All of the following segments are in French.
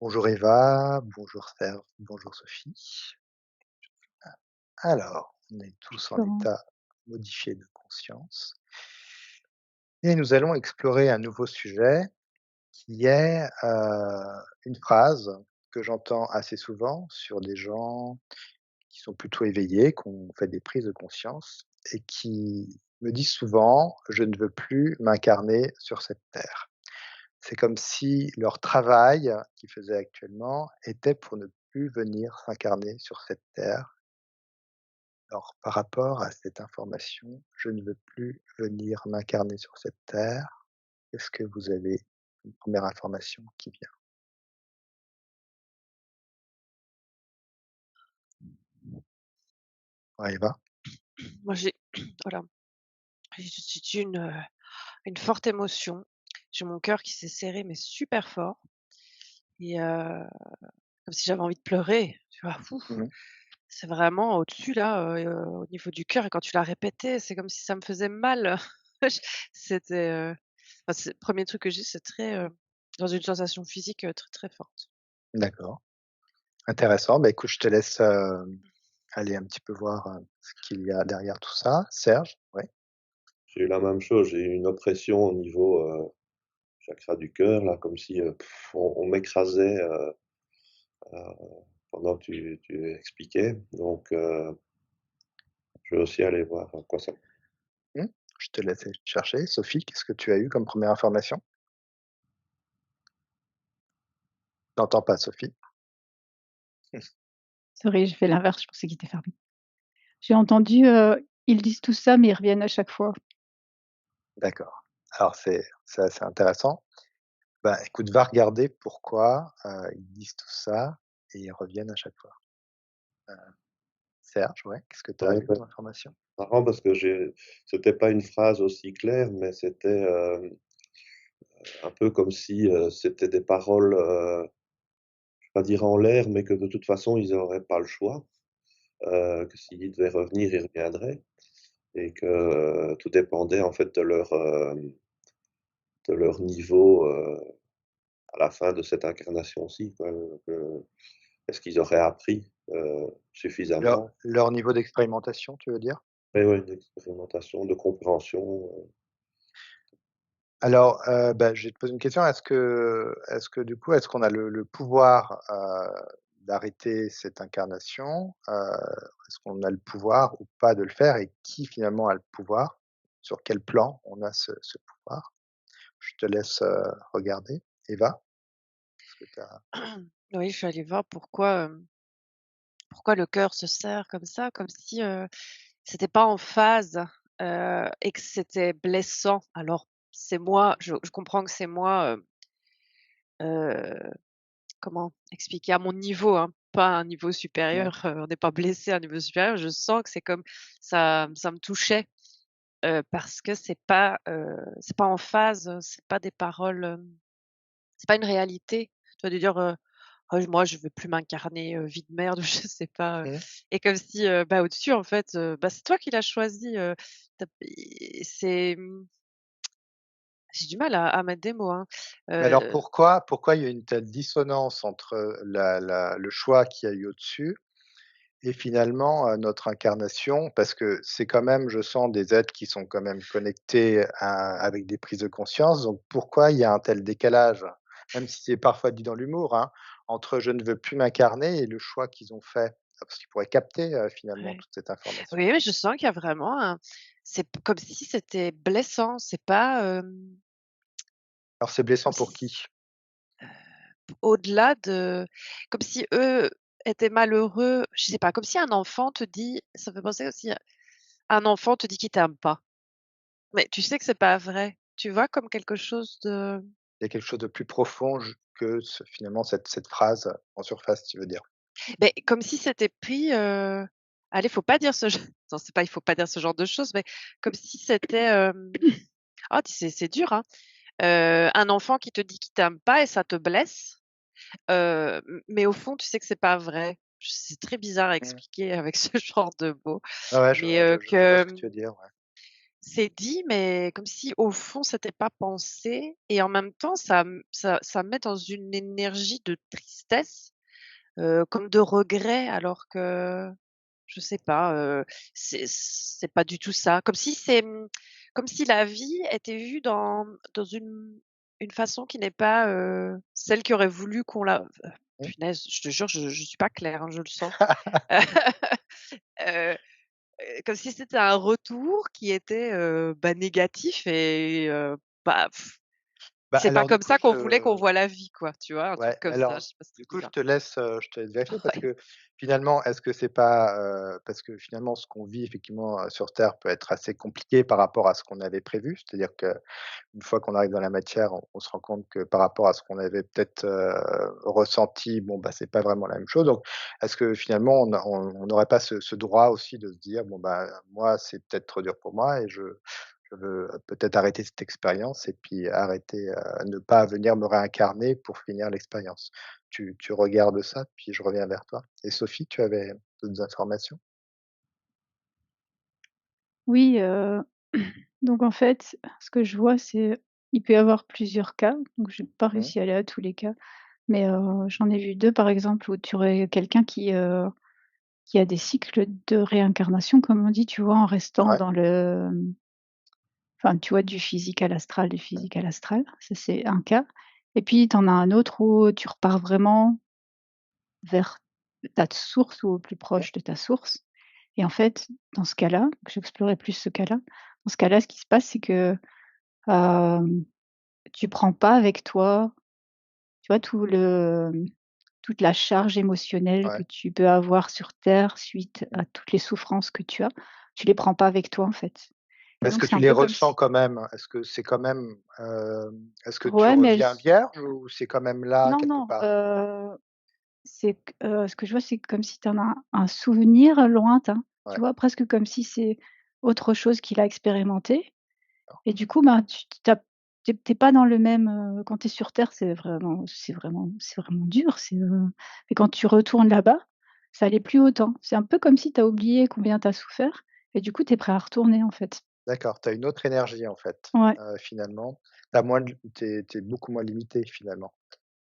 Bonjour Eva, bonjour Serge, bonjour Sophie. Alors, on est tous en Laurent. état modifié de conscience et nous allons explorer un nouveau sujet qui est, une phrase que j'entends assez souvent sur des gens qui sont plutôt éveillés, qui ont fait des prises de conscience et qui me disent souvent: «Je ne veux plus m'incarner sur cette terre». C'est comme si leur travail qu'ils faisaient actuellement était pour ne plus venir s'incarner sur cette terre. Alors, par rapport à cette information, je ne veux plus venir m'incarner sur cette terre. Est-ce que vous avez une première information qui vient? Ouais, Eva? Moi, j'ai voilà, j'ai une forte émotion. J'ai mon cœur qui s'est serré, mais super fort et comme si j'avais envie de pleurer, tu vois? Ouf, Mmh. c'est vraiment au-dessus là, au niveau du cœur et quand tu l'as répété, c'est comme si ça me faisait mal. J C'était, enfin, c'est le 1er truc que j'ai, c'est très, dans une sensation physique, très, très forte. D'accord, intéressant. Bah, écoute, je te laisse, aller un petit peu voir, ce qu'il y a derrière tout ça. Serge? Oui. J'ai eu la même chose, j'ai eu une oppression au niveau, chakra du cœur là, comme si, on m'écrasait, pendant que tu expliquais donc je vais aussi aller voir à quoi ça. Mmh. Je te laisse aller chercher. Sophie, qu'est-ce que tu as eu comme première information? Je t'entends pas, Sophie. Sorry, j'ai fait l'inverse, je pensais qu'il était fermé. J'ai entendu, ils disent tout ça, mais ils reviennent à chaque fois. D'accord. Alors c'est assez intéressant. Bah, écoute, va regarder pourquoi, ils disent tout ça et ils reviennent à chaque fois. Heu, Serge, ouais, qu'est-ce que tu as Ouais, eu ouais, comme information? marrant parce que c'était pas une phrase aussi claire, mais c'était, un peu comme si, c'était des paroles, je vais pas dire en l'air, mais que de toute façon ils auraient pas le choix, que s'ils devaient revenir, ils reviendraient et que, tout dépendait en fait de leur niveau, à la fin de cette incarnation-ci, quoi, est-ce qu'ils auraient appris, Leur suffisamment? leur niveau d'expérimentation, tu veux dire? Oui, oui, d'expérimentation, de compréhension, Alors, bah, je vais te poser une question. Est-ce que du coup, est-ce qu'on a le pouvoir, d'arrêter cette incarnation? Est-ce qu'on a le pouvoir ou pas de le faire et qui finalement a le pouvoir? Sur quel plan on a ce pouvoir? Je te laisse, regarder. Eva, est-ce que tu as Oui, je suis allée voir pourquoi le cœur se serre comme ça, comme si, c'était pas en phase, et que c'était blessant. Alors c'est moi, je comprends que c'est moi, comment expliquer? À mon niveau, hein, pas à un niveau ouais, supérieur, on n'est pas blessé à un niveau supérieur. Je sens que c'est comme ça me touchait, parce que c'est pas en phase, c'est pas des paroles, c'est pas une réalité. Tu vois? De dire, «Oh moi je veux plus m'incarner, vie de merde» ou je sais pas, mmh. et comme si, bah, au-dessus en fait, bah, c'est toi qui l'as choisi, tu et c'est, j'ai du mal à mettre des mots, hein, Mais alors heu pourquoi il y a une telle dissonance entre le choix qu'il y a eu au-dessus et finalement, notre incarnation? Parce que c'est quand même, je sens, des êtres qui sont quand même connectés avec des prises de conscience, donc pourquoi il y a un tel décalage? Même si c'est parfois dit dans l'humour, hein, entre «je ne veux plus m'incarner» et le choix qu'ils ont fait. Parce qu'ils pourraient capter, finalement ouais. toute cette information. Oui, oui, je sens qu'il y a vraiment un c'est comme si c'était blessant, c'est pas, Alors c'est comme blessant pour si qui? au-delà de comme si eux étaient malheureux, je sais pas, comme si un enfant te dit ça me fait penser aussi à un enfant te dit qu'il t'aime pas, mais tu sais que c'est pas vrai. Tu vois? Comme quelque chose de Il y a quelque chose de plus profond que finalement cette phrase en surface, tu veux dire? beh, comme si c'était pris, allez, faut pas dire ce gen non, c'est pas il faut pas dire ce genre de choses, mais comme si c'était, ah, c'est dur, hein. Un enfant qui te dit qu'il t'aime pas et ça te blesse, mais au fond, tu sais que c'est pas vrai. C'est très bizarre à Mmh. expliquer avec ce genre de mots, Ouais, ouais, mais je vois ce que tu veux dire, ouais. c'est dit, mais comme si au fond c'était pas pensé et en même temps ça me met dans une énergie de tristesse, comme de regret alors que je sais pas, c'est pas du tout ça. Comme si la vie était vue dans une façon qui n'est pas, celle qui aurait voulu qu'on la Mmh. punaise, je te jure, je suis pas claire, hein, je le sens. Heu comme si c'était un retour qui était, bah, négatif et bah, Bah, c'est pas alors du comme coup ça qu'on voulait qu'on voit la vie quoi, tu vois? Un truc ouais, comme ça, alors, je sais pas si du c'est coup, bizarre. je te laisse vérifier parce Ouais. que finalement, est-ce que c'est pas, parce que finalement, ce qu'on vit effectivement, sur terre peut être assez compliqué par rapport à ce qu'on avait prévu. C'est-à-dire qu'une fois qu'on arrive dans la matière, on se rend compte que par rapport à ce qu'on avait peut-être, ressenti, bon, bah, c'est pas vraiment la même chose. Donc, est-ce que finalement on n'aurait pas ce droit aussi de se dire: «Bon, bah, moi, c'est peut-être trop dur pour moi et je veux peut-être arrêter cette expérience et puis arrêter, ne pas venir me réincarner pour finir l'expérience». Tu regardes ça, puis je reviens vers toi. Et Sophie, tu avais d'autres informations? Oui, donc en fait, ce que je vois, c'est il peut y avoir plusieurs cas, donc j'ai pas Mmh, réussi à aller à tous les cas, mais j'en ai vu 2 par exemple où tu aurais quelqu'un qui a des cycles de réincarnation comme on dit, tu vois? En restant ouais, dans le, enfin, tu vois, du physique à l'astral, du mmh, physique à l'astral, ça c'est un cas et puis tu en as un autre où tu repars vraiment vers ta source ou au plus mmh, proche de ta source et en fait, dans ce cas-là, j'explorais plus ce cas-là. Dans ce cas-là, ce qui se passe, c'est que, hem, tu prends pas avec toi, tu vois, toute la charge émotionnelle que ouais. tu peux avoir sur terre suite Mmh. à toutes les souffrances que tu les prends pas avec toi, en fait et Mais est-ce donc que c'est tu un les peu comme ressens si quand même? Est-ce que c'est quand même, est-ce que tu ouais, mais reviens vierge ou c'est quand même là non, quelque non, part? c'est q ce que je vois, c'est comme si tu en as un souvenir lointain, tu Ouais, vois? Presque comme si c'est autre chose qu'il a expérimenté d'accord, et du coup, ben, tu es pas dans le même, quand tu es sur terre, c'est vraiment dur, mais quand tu retournes là-bas, ça allait plus autant. C'est un peu comme si tu as oublié combien tu as souffert et du coup, tu es prêt à retourner, en fait. d'accord, tu as une autre énergie en fait, Ouais, finalement. Tu es beaucoup moins limité finalement.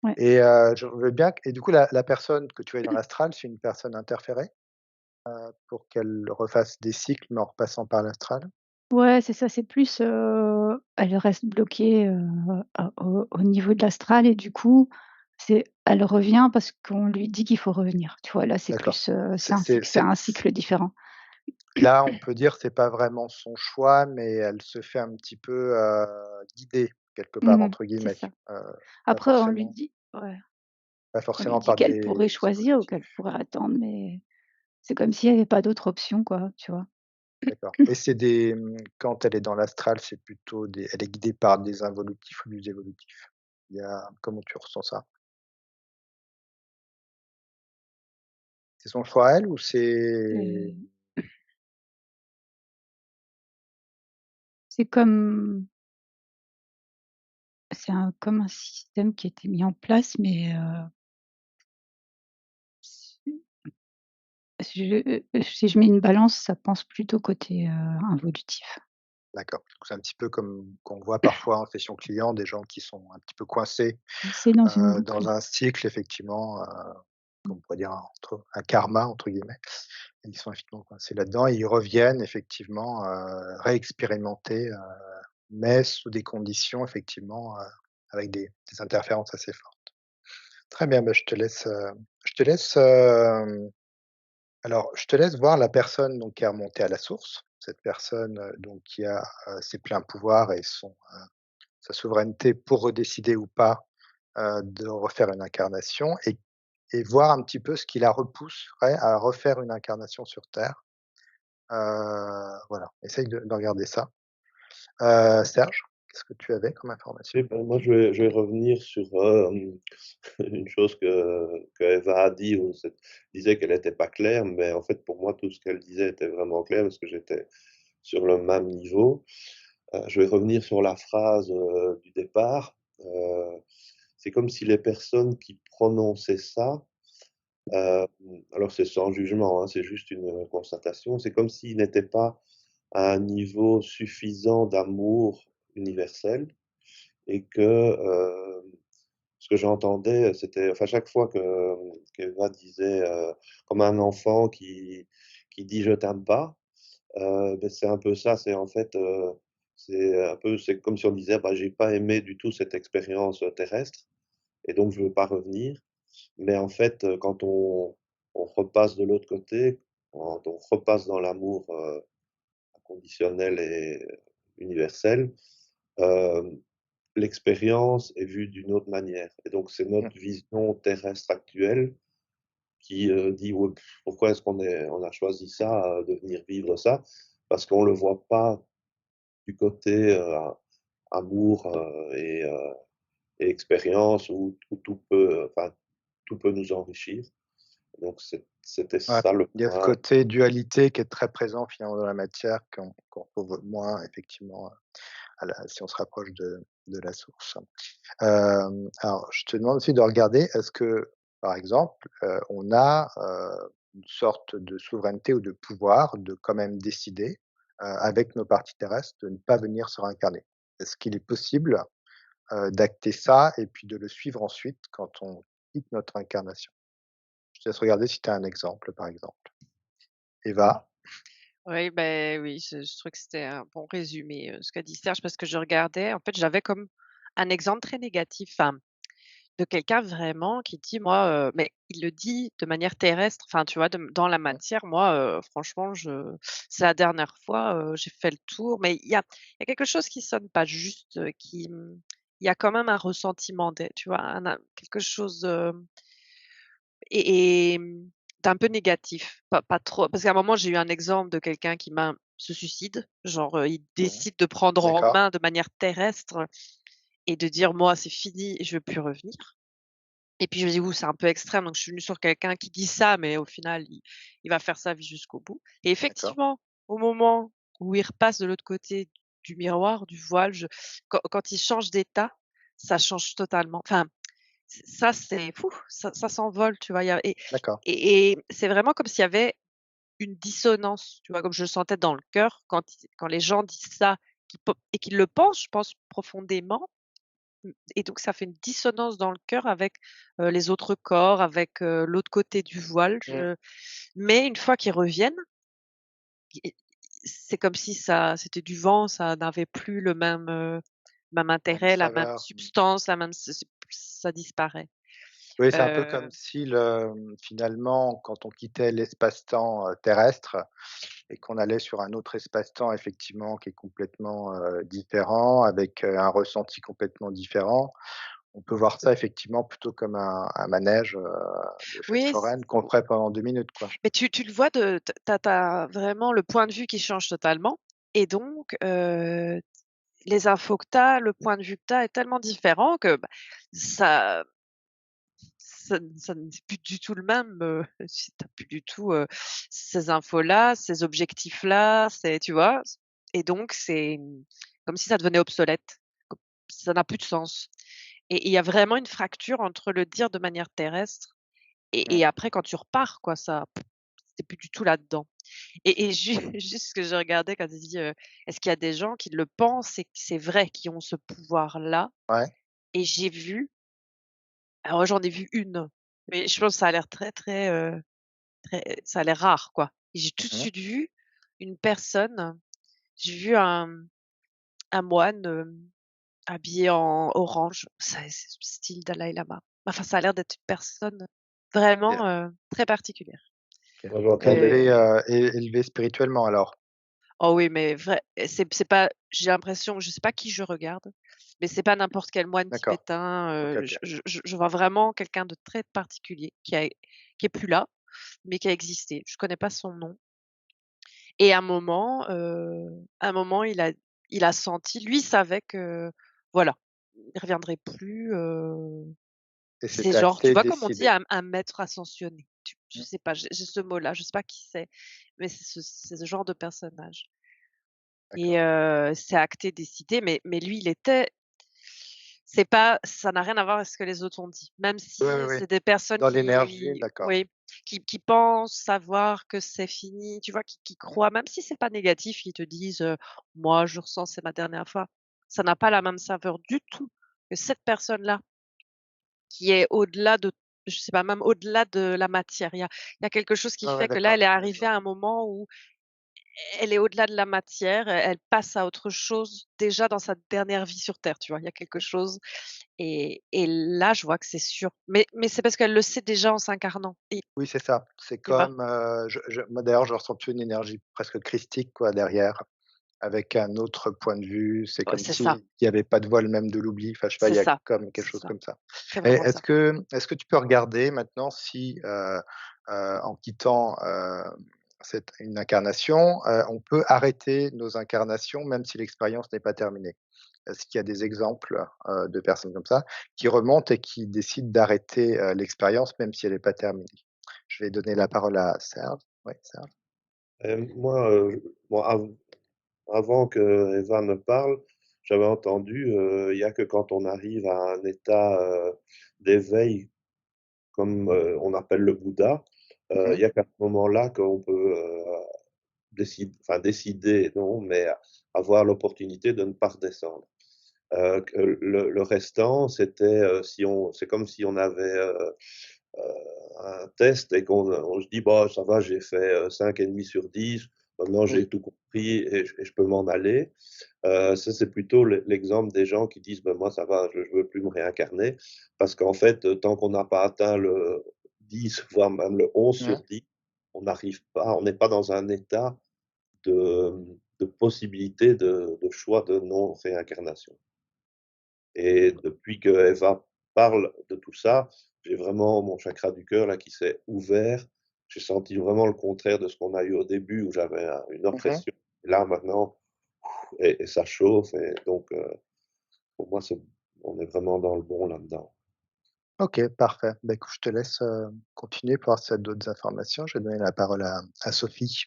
ouais. Et je veux bien et du coup la personne que tu voyais dans l'astral, c'est une personne interférée, pour qu'elle refasse des cycles, mais en repassant par l'astral? Ouais, c'est ça, c'est plus, elle reste bloquée, au niveau de l'astral et du coup, elle revient parce qu'on lui dit qu'il faut revenir. Tu vois? Là, c'est D'accord. plus, c'est un cycle différent. Là, on peut dire, c'est pas vraiment son choix, mais elle se fait un petit peu, «guider» quelque part, Mmh. entre C'est guillemets, ça. heu, pas Après forcément ouais, on lui dit par qu'elle des pourrait choisir ou qu'elle évolutifs. pourrait attendre, mais c'est comme s'il y avait pas d'autre option, quoi, tu vois? D'accord. Et c'est quand elle est dans l'astral, c'est plutôt elle est guidée par des involutifs ou des évolutifs? Comment tu ressens ça? C'est son choix à elle ou c'est Et c'est comme comme un système qui a été mis en place, mais si je mets une balance, ça pense plutôt côté, involutif. d'accord. Donc c'est un petit peu comme qu'on voit parfois en session client, des gens qui sont un petit peu coincés, C'est dans une boucle. dans un cycle effectivement, qu'on pourrait dire un «karma» entre guillemets. Et ils sont effectivement coincés là-dedans et ils reviennent effectivement, réexpérimenter, mais sous des conditions effectivement, avec des interférences assez fortes. Très bien, bah, je te laisse, alors je te laisse voir la personne donc qui est remontée à la source. Cette personne, donc qui a, ses pleins pouvoirs et sa souveraineté pour redécider ou pas, de refaire une incarnation et voir un petit peu ce qui la repousserait à refaire une incarnation sur terre. Voilà, essaye de regarder ça. Serge, qu'est-ce que tu avais comme information? Oui, ben, moi, je vais revenir sur, une chose que Eva a dit, où c'est disait qu'elle était pas claire, mais en fait, pour moi, tout ce qu'elle disait était vraiment clair parce que j'étais sur le même niveau. Je vais revenir sur la phrase, du départ. C'est comme si les personnes qui prononçaient ça, hem, alors c'est sans jugement, hein, c'est juste une, constatation, c'est comme s'ils n'étaient pas à un niveau suffisant d'amour universel et que, ce que j'entendais, c'était enfin, chaque fois qu'Eva disait, comme un enfant qui dit: «Je t'aime pas», c'est un peu ça, c'est en fait, c'est comme si on disait: «Bah, j'ai pas aimé du tout cette expérience, terrestre et donc je veux pas revenir». Mais en fait, quand on repasse de l'autre côté, quand on repasse dans l'amour, inconditionnel et universel, hem, l'expérience est vue d'une autre manière et donc c'est Mmh. notre vision terrestre actuelle qui, dit: «Ouais, pourquoi est-ce on a choisi ça, de venir vivre ça?» parce qu'on le voit pas du côté, amour, et expérience où tout peut, enfin, tout peut nous enrichir. Donc c'était Ouais, ça le il y a ce point. côté dualité qui est très présent finalement dans la matière qu'on retrouve moins effectivement, à la si on se rapproche de la source. Alors je te demande aussi de regarder, est-ce que, par exemple, on a, une sorte de souveraineté ou de pouvoir de quand même décider, avec nos parties terrestres, de ne pas venir se réincarner? Est-ce qu'il est possible, d'acter ça et puis de le suivre ensuite quand on quitte notre incarnation? Je te laisse regarder si tu as un exemple, par exemple. Eva? Oui, ben oui, je trouvais que c'était un bon résumé, ce qu'a dit Serge parce que je regardais, en fait, j'avais comme un exemple très négatif, enfin, de quelqu'un vraiment qui dit: «Moi», mais il le dit de manière terrestre, enfin, tu vois, dans la Mmh, matière, moi, franchement, c'est la dernière fois, j'ai fait le tour, mais il y a quelque chose qui sonne pas juste, il y a quand même un ressentiment tu vois, quelque chose, d'un peu négatif, pas trop parce qu'à un moment, j'ai eu un exemple de quelqu'un qui se suicide, genre, il mmh. décide de prendre en D'accord, main de manière terrestre et de dire: «Moi, c'est fini et je veux plus revenir». Et puis je me dis: «Ouh, c'est un peu extrême», donc je suis venue sur quelqu'un qui dit ça, mais au final, il va faire sa vie jusqu'au bout. Et d'accord. effectivement, au moment où il repasse de l'autre côté du miroir, du voile, quand il change d'état, ça change totalement. Enfin, ça, c'est fou, ça s'envole, tu vois? Il y a D'accord. et c'est vraiment comme s'il y avait une dissonance, tu vois? Comme je le sentais dans le cœur quand les gens disent ça, et qu'ils le pensent, je pense profondément. Et donc ça fait une dissonance dans le cœur avec, les autres corps, avec, l'autre côté du voile. Mmh. Mais une fois qu'ils reviennent, i c'est comme si c'était du vent, ça n'avait plus le même Même intérêt, la même saveur. Mmh. substance, la même ça disparaît. Oui, c'est un peu Heu, comme si finalement, quand on quittait l'espace-temps, terrestre et qu'on allait sur un autre espace-temps effectivement qui est complètement, différent avec, un ressenti complètement différent. On peut voir ça effectivement plutôt comme un manège, de fête oui, foraine qu'on ferait pendant 2 minutes, quoi. mais tu le vois tu as vraiment le point de vue qui change totalement et donc les infos que tu as, le point de vue que tu as est tellement différent que, bah, ça ça n'est plus du tout le même, si tu as plus du tout, ces infos-là, ces objectifs-là, tu vois? Et donc c'est, comme si ça devenait obsolète. Ça n'a plus de sens et il y a vraiment une fracture entre le dire de manière terrestre Mmh. et après quand tu repars quoi, tu plus du tout là-dedans et juste ce que je regardais quand il dit, «Est-ce qu'il y a des gens qui le pensent et que c'est vrai, qui ont ce pouvoir-là?» Ouais, Et j'ai vu, alors j'en ai vu une, mais je pense que ça a l'air très, très, ça a l'air rare, quoi. Et j'ai tout de mmh, suite vu une personne, j'ai vu un moine, habillé en orange, c'est style Dalai Lama. Enfin, ça a l'air d'être une personne et vraiment, très particulière. OK. Moi j'entendais Élevé, Heu, élevé spirituellement alors? oh oui, mais vrai c'est pas, j'ai l'impression, je sais pas qui je regarde, mais c'est pas n'importe quel moine D'accord. tibétain, OK, OK. je vois vraiment quelqu'un de très particulier qui est plus là, mais qui a existé. Je connais pas son nom. Et à un moment, il a senti, lui, il savait que, voilà, il reviendrait plus, Et c'est c'était genre, tu acté, vois, comme on dit, décidé? un maître ascensionné. Je Mmh, sais pas, j'ai ce mot-là, je sais pas qui c'est, mais c'est ce genre de personnage et d'accord. c'est acté, décidé, mais lui, ça n'a rien à voir avec ce que les autres ont dit. Même Oui, si oui, oui. c'est des personnes Dans l'énergie, qui, d'accord. oui. qui pensent savoir que c'est fini, tu vois? Qui croient, même si c'est pas négatif, ils te disent, «Moi, je ressens, c'est ma dernière fois». Ça n'a pas la même saveur du tout que cette personne-là qui est au-delà de, je sais pas, même au-delà de la matière. Il y a quelque chose qui Ouais, ouais, fait que là, elle d'accord, est ouais, je arrivée vois. à un moment où elle est au-delà de la matière, elle passe à autre chose déjà dans sa dernière vie sur terre, tu vois? Il y a quelque chose, et là, je vois que c'est sûr. Mais c'est parce qu'elle le sait déjà en s'incarnant, et Oui, c'est ça. C'est tu vois? comme, moi d'ailleurs, je ressens plutôt une énergie presque christique quoi derrière, avec un autre point de vue. C'est Ouais, comme c'est ça, s'il y avait pas de voile même de l'oubli. Enfin, je sais pas, c'est il y a ça, comme quelque c'est chose ça. comme ça. C'est Et vraiment ça. est-ce que tu peux regarder maintenant si, en quittant, cette une incarnation, on peut arrêter nos incarnations même si l'expérience n'est pas terminée? Est-ce qu'il y a des exemples, de personnes comme ça qui remontent et qui décident d'arrêter, l'expérience même si elle n'est pas terminée? Je vais donner la parole à Serge. Oui, Serge? Moi, bon, avant que Eva ne parle, j'avais entendu, il y a que quand on arrive à un état, d'éveil comme, on appelle le Bouddha, il Mmh. y a qu'à ce moment-là qu'on peut, décider non, mais avoir l'opportunité de ne pas redescendre. Que le restant, c'était, si on c'est comme si on avait, un test et on se dit: «Bah, ça va, j'ai fait, 5,5 sur 10. Maintenant Oui. j'ai tout compris et je peux m'en aller». Ça, c'est plutôt l'exemple des gens qui disent: «Ben, moi ça va, je veux plus me réincarner». Parce qu'en fait, tant qu'on n'a pas atteint le 10, voire même le 11 Mmh. sur 10, on n'est pas dans un état de possibilité de choix de non-réincarnation. Et depuis que Eva parle de tout ça, j'ai vraiment mon chakra du cœur là qui s'est ouvert. J'ai senti vraiment le contraire de ce qu'on a eu au début où j'avais une Mmh. oppression. Là maintenant, et ça chauffe et donc pour moi on est vraiment dans le bon là-dedans. OK, parfait. Bah, écoute, je te laisse, continuer pour voir si tu as d'autres informations. Je vais donner la parole à Sophie.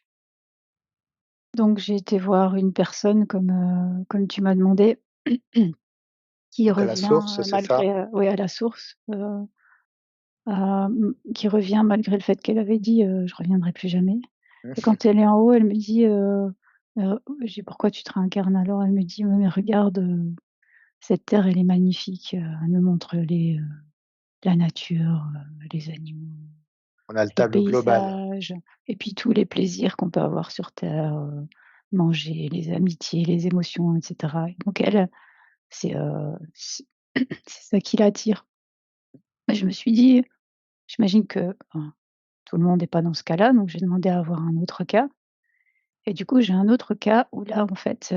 Donc j'ai été voir une personne comme tu m'as demandé, qui Donc à la revient, source, c'est ça? malgré, oui, à la source, qui revient malgré le fait qu'elle avait dit, «Je reviendrai plus jamais», et Mmh. quand elle est en haut, elle me dit, je dis: «Pourquoi tu te réincarnes alors?» Elle me dit: «Mais regarde, cette terre, elle est magnifique», elle me montre la nature, les animaux, On a le les tableau global. paysages, et puis tous les plaisirs qu'on peut avoir sur terre, manger, les amitiés, les émotions, et cetera. Et donc elle, c'est c'est ça qui l'attire. Et je me suis dit: «J'imagine que, enfin, tout le monde n'est pas dans ce cas-là», donc j'ai demandé à avoir un autre cas, et du coup, j'ai un autre cas où là, en fait,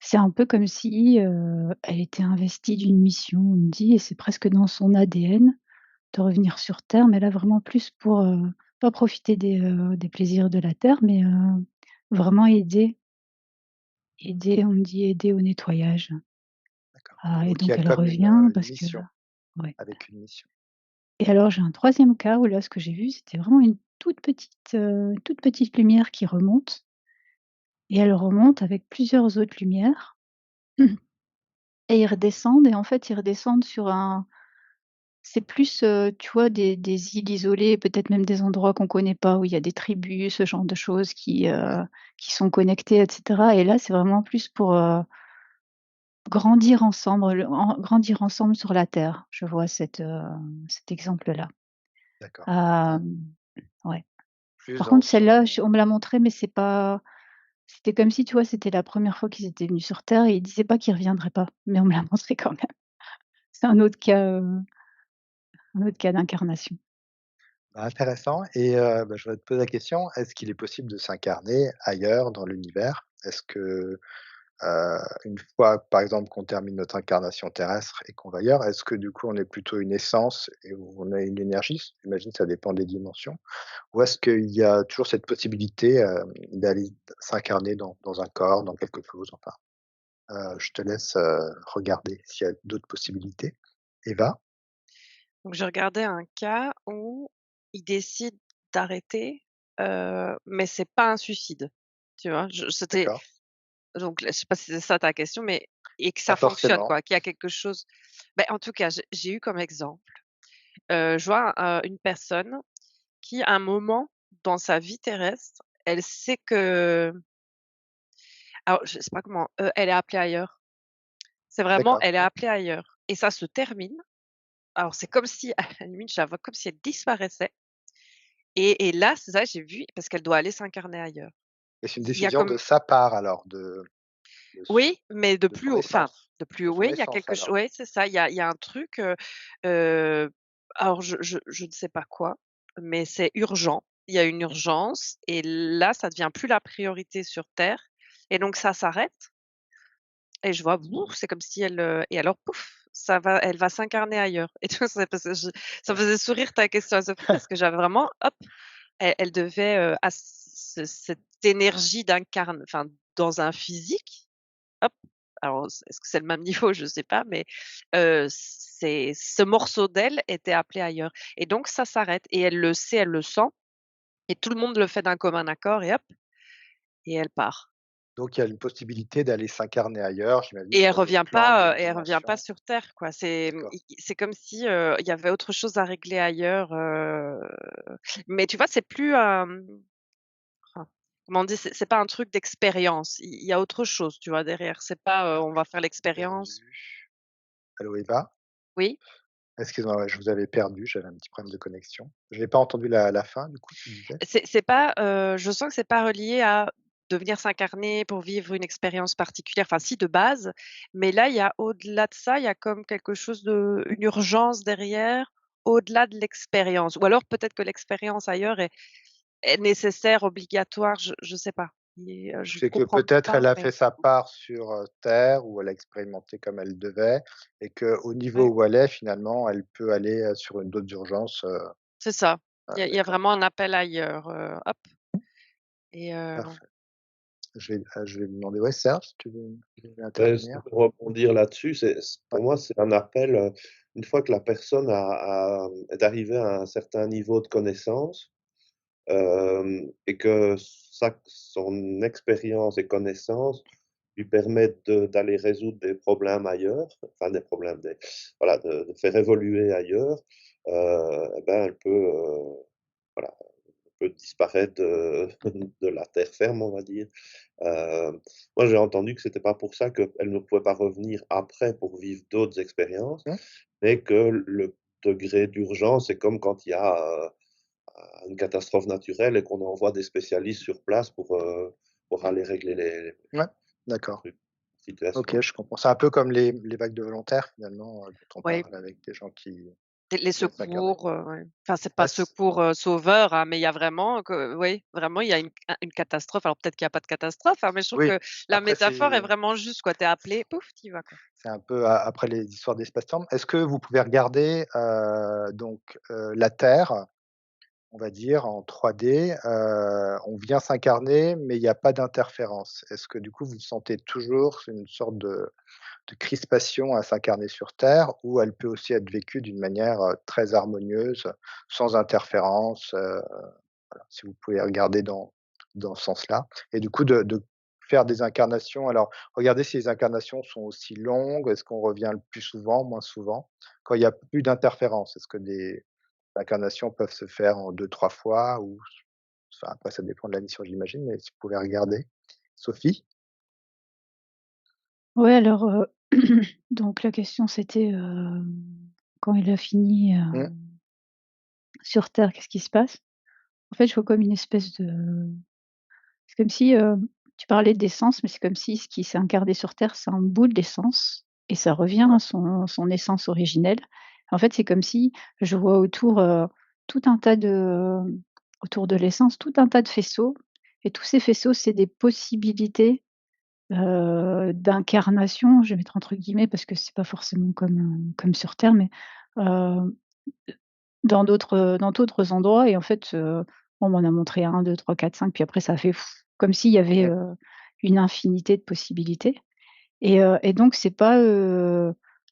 c'est un peu comme si, elle était investie d'une mission, on me dit, et c'est presque dans son ADN de revenir sur terre, mais là, vraiment plus pour, pas profiter des plaisirs de la terre, mais, vraiment aider, on me dit aider au nettoyage. D'accord. Ah, et Donc il y a donc elle comme revient une parce que, mission, ouais. avec une mission. Et alors j'ai un troisième cas où là, ce que j'ai vu, c'était vraiment une toute petite lumière qui remonte, et elle remonte avec plusieurs autres lumières et ils redescendent, et en fait, ils redescendent sur un, c'est plus, tu vois, des îles isolées, peut-être même des endroits qu'on connaît pas, où il y a des tribus, ce genre de choses Mmh. qui sont connectées, et cetera, et là, c'est vraiment plus pour, grandir ensemble sur la terre. Je vois cet exemple-là. D'accord. Hem, ouais. Plus Par dans contre, celle-là, son on me l'a montrée, mais c'était comme si, tu vois, c'était la première fois qu'ils étaient venus sur terre, et ils disaient pas qu'ils reviendraient pas, mais on me l'a montré quand même. C'est un autre cas d'incarnation. intéressant et bah, je vais te poser la question, est-ce qu'il est possible de s'incarner ailleurs dans l'univers? Est-ce que, une fois, par exemple, qu'on termine notre incarnation terrestre et qu'on va ailleurs, est-ce que du coup, on est plutôt une essence et où on a une énergie? J'imagine que ça dépend des dimensions. Ou est-ce qu'il y a toujours cette possibilité, d'aller s'incarner dans un corps, dans quelque chose, enfin? Je te laisse, regarder s'il y a d'autres possibilités. Eva? Donc j'ai regardé un cas où il décide d'arrêter, mais c'est pas un suicide, tu vois? C'était D'accord. donc je sais pas si c'est ça ta question, mais et que Pas ça fonctionne forcément. quoi, qu'il y a quelque chose. Ben en tout cas, j'ai eu comme exemple, je vois, une personne qui, à un moment dans sa vie terrestre, elle sait que alors je sais pas comment, elle est appelée ailleurs. C'est vraiment D'accord. elle est appelée ailleurs et ça se termine. Alors c'est comme si à la limite, je la vois comme si elle disparaissait et là, c'est ça, j'ai vu parce qu'elle doit aller s'incarner ailleurs. Et c'est une Il y a décision de comme sa part alors, de s oui, mais de de plus son haut enfin, essence? de plus De haut, son oui, il y a essence quelque chose. alors? Ouais, c'est ça, il y a un truc, heu, alors je ne sais pas quoi, mais c'est urgent. Il y a une urgence et là, ça devient plus la priorité sur terre et donc ça s'arrête et je vois, bouf, c'est comme si elle, et alors pouf, elle va s'incarner ailleurs et tu vois, c'est parce que ça me faisait sourire ta question à Sophie parce que j'avais vraiment hop, elle devait, à cette énergie d'incarne enfin, dans un physique. Hop, alors est-ce que c'est le même niveau? Je sais pas, mais c'est ce morceau d'elle était appelé ailleurs et donc ça s'arrête et elle le sait, elle le sent et tout le monde le fait d'un commun accord et hop et elle part Donc il y a une possibilité d'aller s'incarner ailleurs, j'imagine et sur un autre plan, une autre elle revient pas dimension. sur terre, quoi. C'est, D'accord. c'est comme si, il y avait autre chose à régler ailleurs, mais tu vois, c'est plus, enfin, comment on dit? C'est pas un truc d'expérience. Il y a autre chose, tu vois, derrière. C'est pas, Alors on je va faire t'ai l'expérience. perdu. Allô Eva? Oui? Excuse-moi, ouais, je vous avais perdu, j'avais un petit problème de connexion. Je n'ai pas entendu la fin du coup, tu disais? C'est pas, je sens que c'est pas relié à devenir s'incarner pour vivre une expérience particulière, enfin si de base, mais là, il y a au-delà de ça, il y a comme quelque chose une urgence derrière, au-delà de l'expérience ou alors peut-être que l'expérience ailleurs est nécessaire, obligatoire, je sais pas et je C'est que comprends peut-être pas, elle a mais fait sa part sur, terre où elle a expérimenté comme elle devait et qu'au niveau ouais, où elle est finalement, elle peut aller, sur une d'autres urgences, c'est ça. Il y a d'accord, vraiment un appel ailleurs, hop et parfait. Je vais demander ouais, Serge, tu veux Ouais, intervenir? pour rebondir là-dessus, Ouais. pour moi, c'est un appel, une fois que la personne est arrivée à un certain niveau de connaissance, et que son expérience et connaissance lui permettent d'aller résoudre des problèmes ailleurs, enfin des problèmes, voilà, de faire évoluer ailleurs, et ben, elle peut, voilà, peut disparaître de la terre ferme, on va dire. Moi, j'ai entendu que c'était pas pour ça qu'elle ne pouvait pas revenir après pour vivre d'autres expériences, Mmh. mais que le degré d'urgence, c'est comme quand il y a, une catastrophe naturelle et qu'on envoie des spécialistes sur place pour aller régler Ouais, les d'accord. trucs, OK, situations. je comprends. C'est un peu comme les vagues de volontaires finalement, dont on ouais. parle avec des gens qui Les viennent s'incarner. secours, ouais. Enfin, c'est pas Ouais, c secours, sauveur, hein, mais il y a vraiment que oui, vraiment, il y a une catastrophe. Alors peut-être qu'il y a pas de catastrophe, hein, mais je trouve oui, que la après métaphore est c'est vraiment juste, quoi. Tu es appelé, pouf, tu y vas, quoi. c'est un peu a après les histoires d'espace-temps. Est-ce que vous pouvez regarder, donc, la Terre, on va dire en 3D, on vient s'incarner, mais il y a pas d'interférence. Est-ce que du coup vous sentez toujours une sorte de crispation à s'incarner sur terre ou elle peut aussi être vécue d'une manière, très harmonieuse, sans interférence, voilà, si vous pouvez regarder dans ce sens-là et du coup de faire des incarnations. Alors, regardez si les incarnations sont aussi longues, est-ce qu'on revient le plus souvent, moins souvent? Quand il y a plus d'interférences, est-ce que des incarnations peuvent se faire en 2-3 fois ou enfin, après ça dépend de la mission j'imagine, mais si vous pouvez regarder. Sophie? Ouais, alors, donc la question c'était, quand il a fini, Mmh, sur terre, qu'est-ce qui se passe? En fait, je vois comme une espèce de c'est comme si, tu parlais d'essence, mais c'est comme si ce qui s'est incarné sur terre, c'est un bout de l'essence et ça revient ouais, à son essence originelle. En fait, c'est comme si je vois autour, tout un tas de autour de l'essence, tout un tas de faisceaux et tous ces faisceaux, c'est des possibilités, d'incarnation. Je vais mettre entre guillemets parce que c'est pas forcément comme sur terre, mais, heu, dans d'autres endroits et en fait, on m'en a montré un, deux, trois, quatre, 5, puis après ça a fait pff, comme s'il y avait, mmh, une infinité de possibilités et donc c'est pas,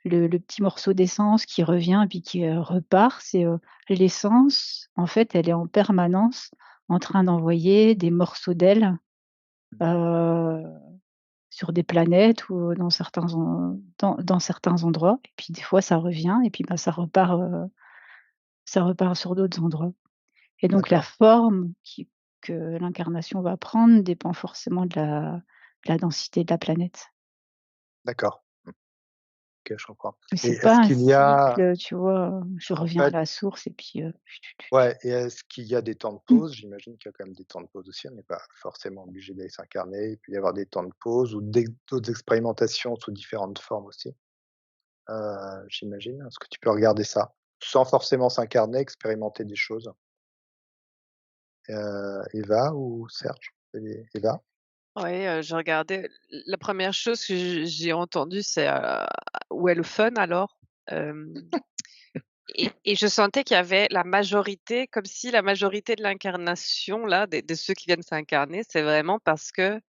le petit morceau d'essence qui revient et puis qui, repart. C'est, l'essence, en fait, elle est en permanence en train d'envoyer des morceaux d'elle, heu, sur des planètes ou dans certains endroits et puis des fois ça revient et puis, bah, ça repart sur d'autres endroits. et donc la D'accord, forme que l'incarnation va prendre dépend forcément de la densité de la planète. d'accord. OK, je comprends Mais et c'est pas est-ce un qu'il y a cycle, tu vois? Je en reviens à fait la source et puis, ouais et est-ce qu'il y a des temps de pause? J'imagine qu'il y a quand même des temps de pause aussi, on n'est pas forcément obligé d'aller s'incarner. Il peut y avoir des temps de pause ou d'autres expérimentations sous différentes formes aussi, j'imagine. Est-ce que tu peux regarder ça? Sans forcément s'incarner, expérimenter des choses. Eva ou Serge? Eva? Ouais, je regardais la première chose que j'ai entendue, c'est, «Où est le fun alors?» hem et je sentais qu'il y avait la majorité, comme si la majorité de l'incarnation là, de ceux qui viennent s'incarner, c'est vraiment parce que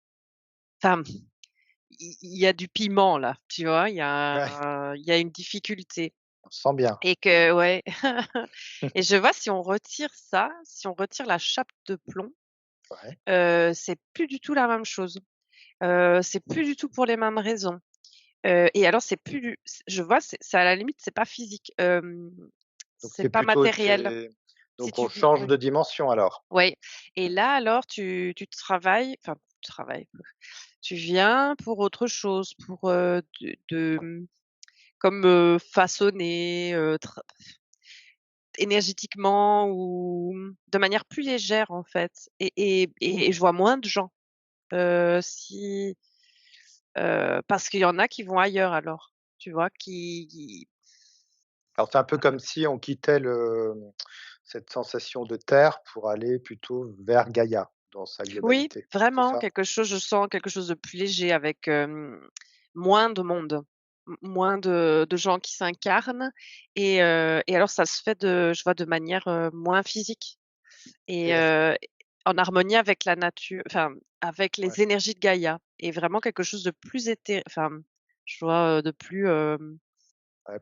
enfin, il y a du piment là, tu vois? Ouais, Il y a une difficulté on se sent bien. et que ouais et je vois si on retire ça, si on retire la chape de plomb, Ouais, c'est plus du tout la même chose. C'est plus du tout pour les mêmes raisons. Et alors c'est plus du je vois, c'est à la limite, c'est pas physique, donc c'est c'est pas plutôt matériel. c'est Si donc on tu vis change ouais, de dimension alors? ouais et là alors tu travailles, enfin tu travailles, tu viens pour autre chose, pour, comme, façonner, énergétiquement ou de manière plus légère en fait et je vois moins de gens, si, parce qu'il y en a qui vont ailleurs alors, tu vois? Qui Alors c'est un peu comme si on quittait cette sensation de terre pour aller plutôt vers Gaïa dans sa Oui, globalité, c'est vraiment ça? quelque chose je sens quelque chose de plus léger avec, moins de monde, moins de gens qui s'incarnent et alors ça se fait je vois de manière, moins physique Et et est-ce en harmonie avec la nature, enfin, avec ouais, les énergies de Gaïa et vraiment quelque chose de plus enfin, je vois, de plus, ouais,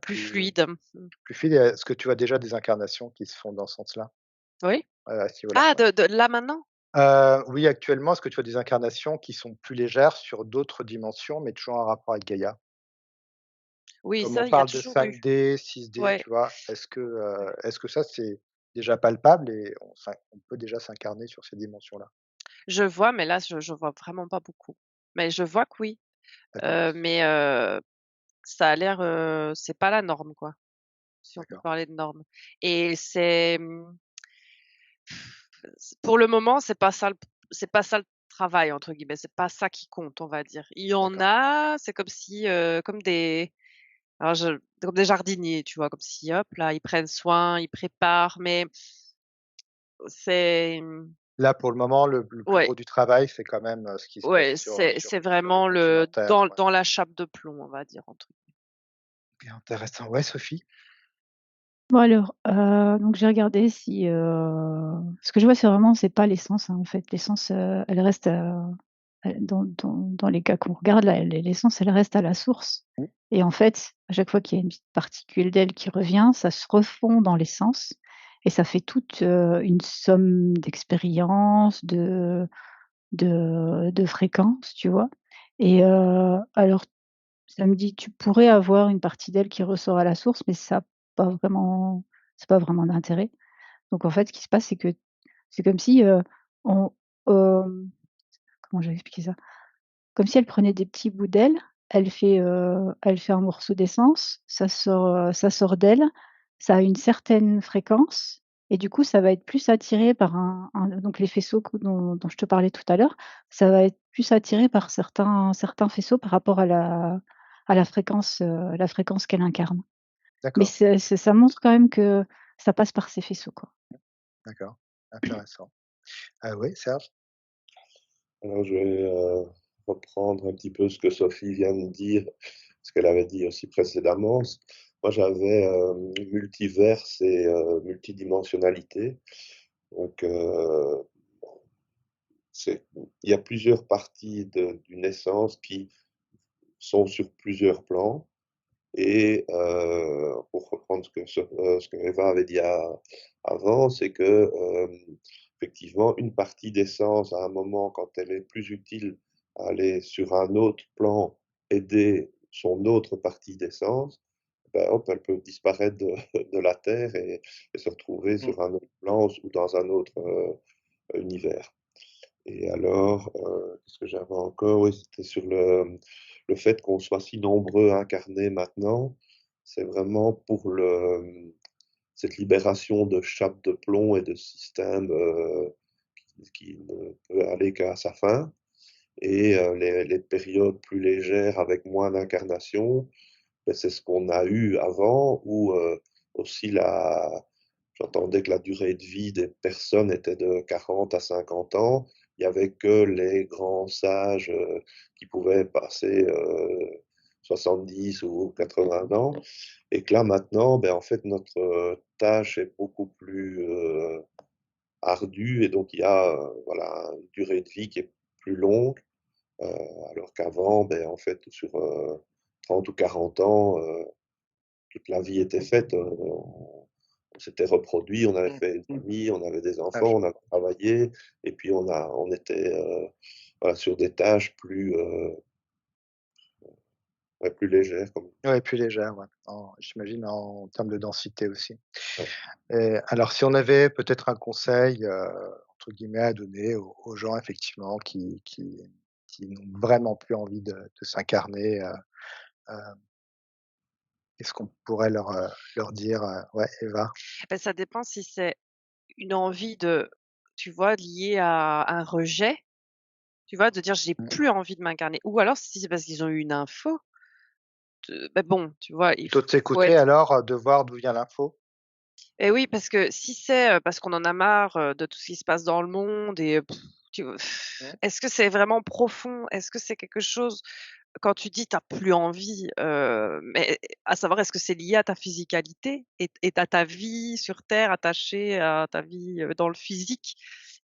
plus plus fluide. plus fluide et est-ce que tu vois déjà des incarnations qui se font dans ce sens-là? Oui? À ce niveau-là, Ah ouais. de là maintenant? Oui, actuellement, est-ce que tu vois des incarnations qui sont plus légères sur d'autres dimensions, mais toujours en rapport avec Gaïa? Oui, Comme on ça, il y a parle de toujours eu. 5D, 6D, Ouais. tu vois? Est-ce que ça, c'est déjà palpable et on peut déjà s'incarner sur ces dimensions-là? Je vois, mais là, je vois vraiment pas beaucoup. Mais je vois que oui, D'accord, mais ça a l'air, c'est pas la norme, quoi, si on peut d'accord, parler de norme et pour le moment, c'est pas ça le «travail» entre guillemets, c'est pas ça qui compte, on va dire. Il y en d'accord. a, c'est comme si, comme des alors je comme des jardiniers, tu vois? Comme si hop là, ils prennent soin, ils préparent, mais c'est, Là, pour le moment, le plus ouais. gros du travail, c'est quand même, ce qui se passe Ouais, c'est sur le vraiment le continent Terre, ouais. dans la chape de plomb, on va dire, entre OK, intéressant. Ouais, Sophie? bon alors, donc j'ai regardé si, ce que je vois, c'est pas l'essence, hein, en fait. L'essence, elle reste, dans les cas qu'on regarde là, l'essence, elle reste à la source Mmh. et en fait, à chaque fois qu'il y a une petite particule d'elle qui revient, ça se refond dans l'essence et ça fait toute, une somme d'expériences, de fréquences, tu vois? Et alors ça me dit: «Tu pourrais avoir une partie d'elle qui ressort à la source, mais ça a pas vraiment c'est pas vraiment d'intérêt». Donc en fait, ce qui se passe, c'est que c'est comme si, on comment je vais expliquer ça? Comme si elle prenait des petits bouts d'elle, elle fait un morceau d'essence, ça sort d'elle, ça a une certaine fréquence et du coup, ça va être plus attiré par un donc les faisceaux dont je te parlais tout à l'heure, ça va être plus attiré par certains faisceaux par rapport à la fréquence qu'elle incarne. Mais D'accord, ça montre quand même que ça passe par ces faisceaux, quoi. d'accord, intéressant. Ah oui, Serge? Alors je vais, reprendre un petit peu ce que Sophie vient de dire, ce qu'elle avait dit aussi précédemment. Moi j'avais, multiverse et multidimensionnalité. Donc, c'est il y a plusieurs parties d'une essence qui sont sur plusieurs plans et pour reprendre ce que Eva avait dit avant, c'est que, effectivement, une partie d'essence, à un moment, quand elle est plus utile à aller sur un autre plan, aider son autre partie d'essence, hop, elle peut disparaître de de la Terre et se retrouver Mmh. sur un autre plan ou dans un autre, univers. Et alors, qu'est-ce que j'avais encore? Oui, c'était sur le fait qu'on soit si nombreux incarnés maintenant. C'est vraiment pour cette libération de chape de plomb et de système, qui ne peut aller qu'à sa fin. Et les périodes plus légères avec moins d'incarnations, beh, c'est ce qu'on a eu avant ou aussi la j'entendais que la durée de vie des personnes était de 40 à 50 ans. Il y avait que les grands sages, qui pouvaient passer, 70 ou 80 ans et que là maintenant, ben en fait notre, tâche est beaucoup plus, ardue et donc il y a, voilà, une durée de vie qui est plus longue. Heu, alors qu'avant, ben, en fait, sur, 30 ou 40 ans, toute la vie était faite, on s'était reproduit, on avait Mmh. fait une famille, on avait des Ah, enfants, on avait travaillé et puis on était, voilà, sur des tâches plus, ouais, plus légères comme ouais, plus légère, ouais, j'imagine en termes de densité aussi. ouais. Et alors si on avait peut-être un conseil, entre guillemets «à donner» aux gens effectivement qui n'ont vraiment plus envie de s'incarner, heu, qu'est-ce qu'on pourrait leur dire, ouais, Eva? Bah, ça dépend si c'est une envie de tu vois, liée à un rejet, tu vois, de dire: «J'ai Mmh. plus envie de m'incarner» ou alors si c'est parce qu'ils ont eu une info bah, bon, tu vois, il Plutôt de faut s'écouter être alors, de voir d'où vient l'info? et oui, parce que si c'est, parce qu'on en a marre, de tout ce qui se passe dans le monde et tu Mmh. est-ce que c'est vraiment profond? Est-ce que c'est quelque chose quand tu dis: «Tu as plus envie», mais à savoir est-ce que c'est lié à ta physicalité et à ta vie sur terre, attachée à ta vie, dans le physique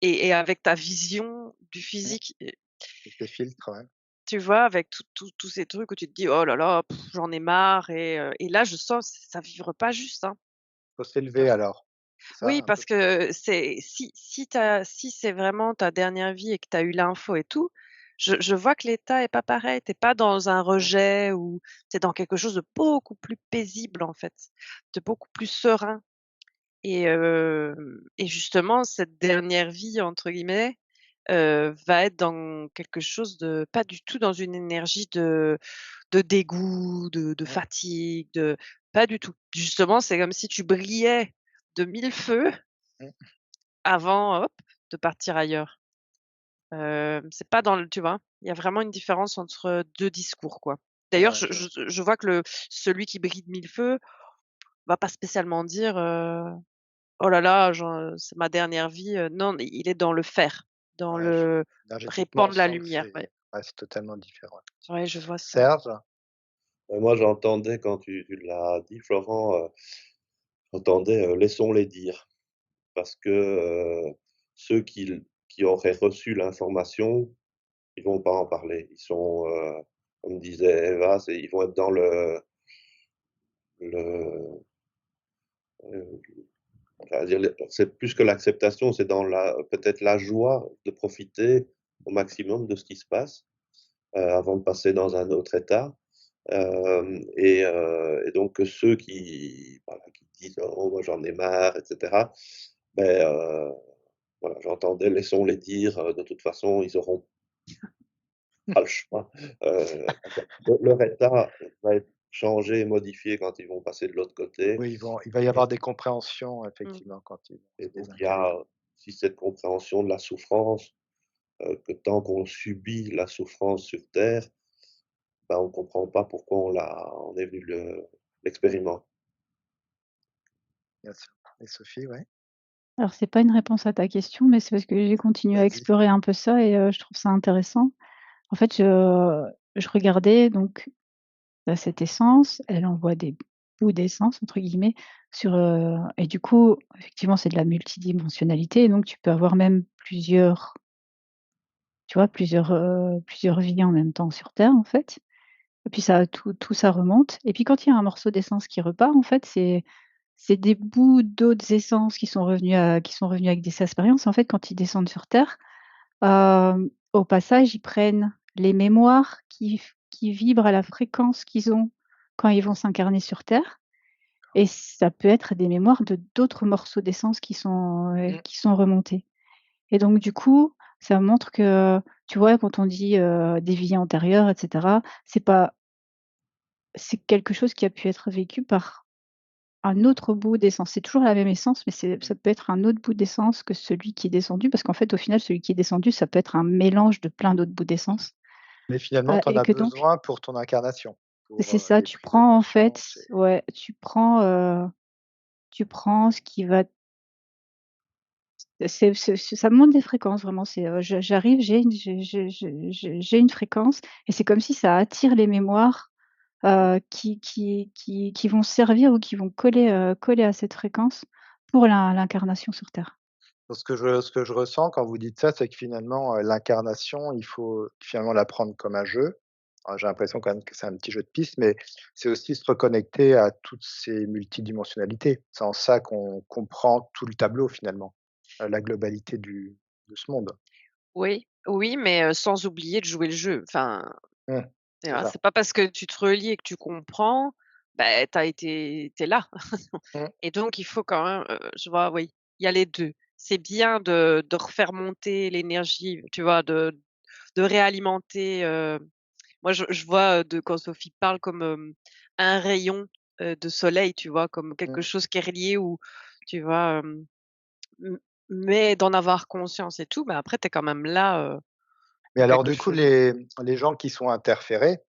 et avec ta vision du Mmh. physique et Avec les filtres, ouais. tu vois? Avec tous ces trucs où tu te dis: «Oh là là, j'en ai marre» et là je sens ça vibre pas juste, hein. Faut s'élever alors, c'est ça Oui, un peu? parce que c'est si c'est vraiment ta dernière vie et que tu as eu l'info et tout, je vois que l'état est pas pareil. Tu es pas dans un Mmh. rejet ou tu es dans quelque chose de beaucoup plus paisible, en fait, de beaucoup plus serein et justement cette «dernière vie» entre guillemets, va être dans quelque chose de pas du tout dans une énergie de dégoût, de Mmh. fatigue, de pas du tout. Justement, c'est comme si tu brillais de 1000 feux Mmh. avant, hop, de partir ailleurs. C'est pas dans le tu vois? Il y a vraiment une différence entre 2 discours, quoi. D'ailleurs, Ouais, je vois que celui qui brille de 1000 feux va pas spécialement dire, «Oh là là, c'est ma dernière vie», non, il est dans le faire, dans ouais, je le énergétiquement, on répandre la sent que lumière, ouais. c'est totalement différent. Ouais, je vois ça. Serge? Moi j'entendais quand tu l'as dit Florent, j'entendais, «laissons-les dire» parce que, ceux qui auraient reçu l'information, ils vont pas en parler. Ils sont, comme disait Eva, ils vont être dans le, heu, enfin, dire c'est plus que l'acceptation, c'est dans peut-être la joie de profiter au maximum de ce qui se passe, avant de passer dans un autre état. Et donc que ceux qui, voilà, qui disent: «Oh moi j'en ai marre» et cetera, beh, voilà, j'entendais: «Laissons-les dire, de toute façon ils auront pas le choix». Leur état va être changé et modifié quand ils vont passer de l'autre côté Oui, il va y et avoir des compréhensions Mmh. effectivement quand ils vont se et donc il y désincarner. a aussi cette compréhension de la souffrance, que tant qu'on subit la souffrance sur terre, bah, on comprend pas pourquoi on est venu l'expérimenter. Bien sûr. Et Sophie, ouais? Alors c'est pas une réponse à ta question, mais c'est parce que j'ai continué à Vas-y. explorer un peu ça et je trouve ça intéressant. En fait, je regardais donc, cette essence, elle envoie des «bouts d'essence» entre guillemets sur, et du coup, effectivement, c'est de la multidimensionnalité et donc tu peux avoir même plusieurs, tu vois, plusieurs vies en même temps sur Terre, en fait. Et puis ça tout ça remonte et puis quand il y a un morceau d'essence qui repart, en fait, c'est des bouts d'autres essences qui sont revenus avec des expériences. En fait, quand ils descendent sur Terre, au passage, ils prennent les mémoires qui vibrent à la fréquence qu'ils ont quand ils vont s'incarner sur terre et ça peut être des mémoires de d'autres morceaux d'essence Mmh. qui sont remontés et donc du coup, ça montre que, tu vois, quand on dit, des vies antérieures et cetera, c'est quelque chose qui a pu être vécu par un autre bout d'essence. C'est toujours la même essence, mais Mmh. ça peut être un autre bout d'essence que celui qui est descendu parce qu'en fait, au final, celui qui est descendu, ça peut être un mélange de plein d'autres bouts d'essence, Mais finalement, tu en et as que donc besoin pour ton incarnation, pour, c'est ça, les tu prises de prends en fait conscience et ouais, tu prends ce qui va ça monte des fréquences vraiment, j'arrive, j'ai une fréquence et c'est comme si ça attire les mémoires, qui vont servir ou qui vont coller à cette fréquence pour l'incarnation sur terre. ce que je ressens quand vous dites ça, c'est que finalement, l'incarnation, il faut finalement la prendre comme un jeu. J'ai l'impression quand même que c'est un petit jeu de piste, mais c'est aussi se reconnecter à toutes ces multidimensionnalités. C'est en ça qu'on comprend tout le tableau finalement, la globalité de ce monde. Oui, oui, mais sans oublier de jouer le jeu. Enfin, Mmh, tu c'est vois? ça. C'est pas parce que tu te relis et que tu comprends, bah, tu es là Mmh, et donc il faut quand même, je vois, oui, il y a les 2. C'est bien de refaire monter l'énergie, tu vois? De réalimenter, moi je vois, de quand Sophie parle comme, un rayon, de soleil, tu vois? Comme quelque mmh. chose qui est relié ou tu vois? M mais d'en avoir conscience et tout, mais après tu es quand même là, Mais pour alors quelque du coup, chose. les gens qui sont interférés,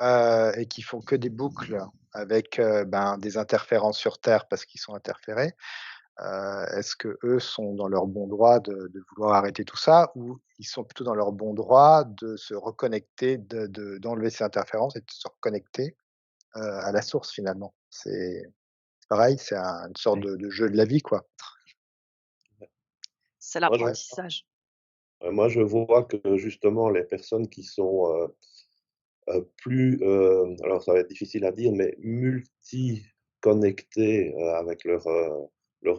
et qui font que des boucles avec, ben, des interférences sur terre parce qu'ils sont interférés. Est-ce qu'eux sont dans leur bon droit de vouloir arrêter tout ça? Ou ils sont plutôt dans leur bon droit de se reconnecter, d'enlever ces interférences et de se reconnecter, à la source finalement? C'est pareil, c'est une sorte de jeu de la vie, quoi. C'est Moi, je Ouais. l'apprentissage. moi, je vois que justement les personnes qui sont, plus, alors ça va être difficile à dire, mais multi-connectés, avec leurs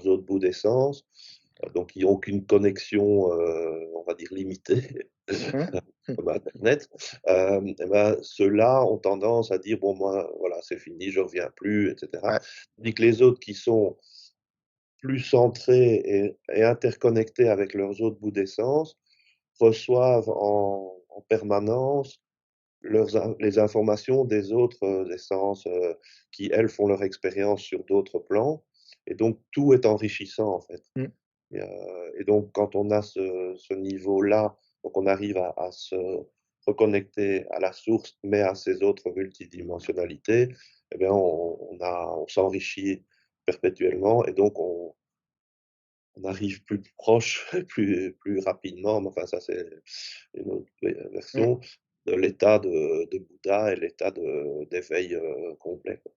autres bouts d'essence, donc qui ont qu'une connexion, on va dire limitée, Mmh mh. comme internet, et ben, ceux-là ont tendance à dire: «Bon moi, voilà, c'est fini, je reviens plus» et cetera. Ouais. Tandis que les autres qui sont plus centrés et interconnectés avec leurs autres bouts d'essence, reçoivent en permanence les informations des autres, essences, qui, elles, font leur expérience sur d'autres plans et donc tout est enrichissant, en fait Mmh. et donc quand on a ce niveau-là, donc on arrive à se reconnecter à la source, mais à ces autres multidimensionnalités et bien on s'enrichit perpétuellement et donc on arrive plus proche, plus rapidement, mais enfin ça c'est une autre Mmh. version de l'état de Bouddha et l'état d'éveil, complet, quoi.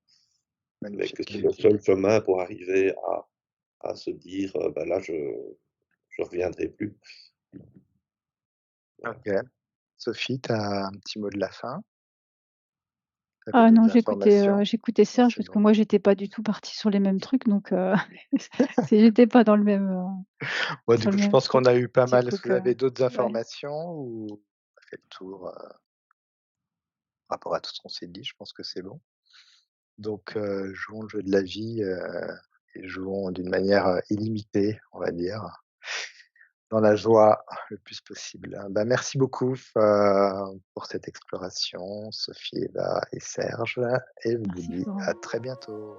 Mais que Magnifique, c'est le seul chemin pour arriver à se dire, «Bah, là je reviendrai plus». Voilà. OK. Sophie, tu as un petit mot de la fin? Tu avais Ah non, d'autres informations? j'écoutais Non, Serge c'est parce que bon. moi j'étais pas du tout partie sur les mêmes trucs donc j'étais pas dans le même, Ouais, du coup, je pense qu'on truc. a eu pas Du mal. coup Est-ce que vous que avez d'autres ouais. informations ou on a fait le tour, par rapport à tout ce qu'on s'est dit? Je pense que c'est bon. Donc, jouons le jeu de la vie, et jouons d'une manière, illimitée, on va dire, dans la joie le plus possible. Bah, merci beaucoup, pour cette exploration, Sophie, Eva et Serge, et je vous Merci dis Florent. à très bientôt.